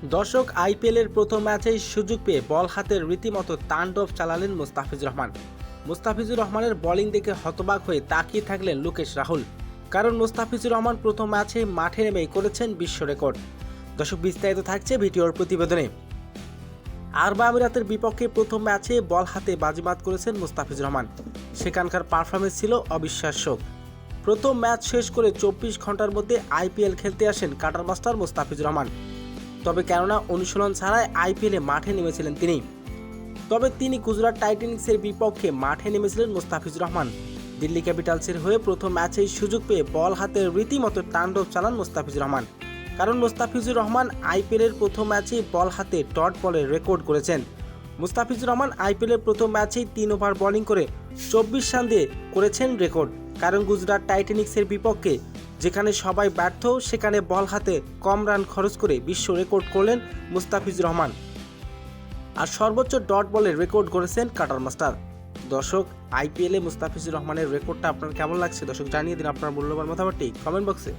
দর্শক, আইপিএলের প্রথম ম্যাচেই সুযোগ পেয়ে বল হাতে রীতিমতো তাণ্ডব চালালেন মুস্তাফিজুর রহমান। মুস্তাফিজুর রহমানের বোলিং দেখে হতবাক হয়ে তাকিয়ে থাকলেন লোকেশ রাহুল। কারণ মুস্তাফিজুর রহমান প্রথম ম্যাচে মাঠে নেমেই করেছেন বিশ্ব রেকর্ড। দর্শক, বিস্তারিত থাকছে ভিডিওর প্রতিবেদনে। আরব আমিরাতের বিপক্ষে প্রথম ম্যাচে বল হাতে বাজিমাত করেছেন মুস্তাফিজুর রহমান। সেখানকার পারফরমেন্স ছিল অবিশ্বাস্য। প্রথম ম্যাচ শেষ করে 24 ঘন্টার মধ্যে আইপিএল খেলতে আসেন কাটার মাস্টার মুস্তাফিজুর রহমান। তবে কেননা অনুশীলন ছাড়াই আইপিএলে মাঠে নেমেছিলেন তিনি গুজরাট টাইটান্সের বিপক্ষে মাঠে নেমেছিলেন মুস্তাফিজুর রহমান। দিল্লি ক্যাপিটালসের হয়ে প্রথম ম্যাচেই সুযোগ পেয়ে বল হাতে রীতিমতো তাণ্ডব চালান মুস্তাফিজুর রহমান। কারণ মুস্তাফিজুর রহমান আইপিএলের প্রথম ম্যাচেই বল হাতে ডট বলের রেকর্ড করেছেন। মুস্তাফিজুর রহমান আইপিএলের প্রথম ম্যাচেই 3 ওভার বোলিং করে 24 রান দিয়ে করেছেন রেকর্ড। কারণ গুজরাট টাইটানিক্সের বিপক্ষে যেখানে সবাই ব্যর্থ, সেখানে বল হাতে কম রান খরচ করে বিশ্ব রেকর্ড করলেন মুস্তাফিজুর রহমান। আর সর্বোচ্চ ডট বলের রেকর্ড করেছেন কাটার মাস্টার। দর্শক, আইপিএলে মুস্তাফিজুর রহমানের রেকর্ডটা আপনার কেমন লাগছে? দর্শক, জানিয়ে দিন আপনার মূল্যবান মতামতটি কমেন্ট বক্সে।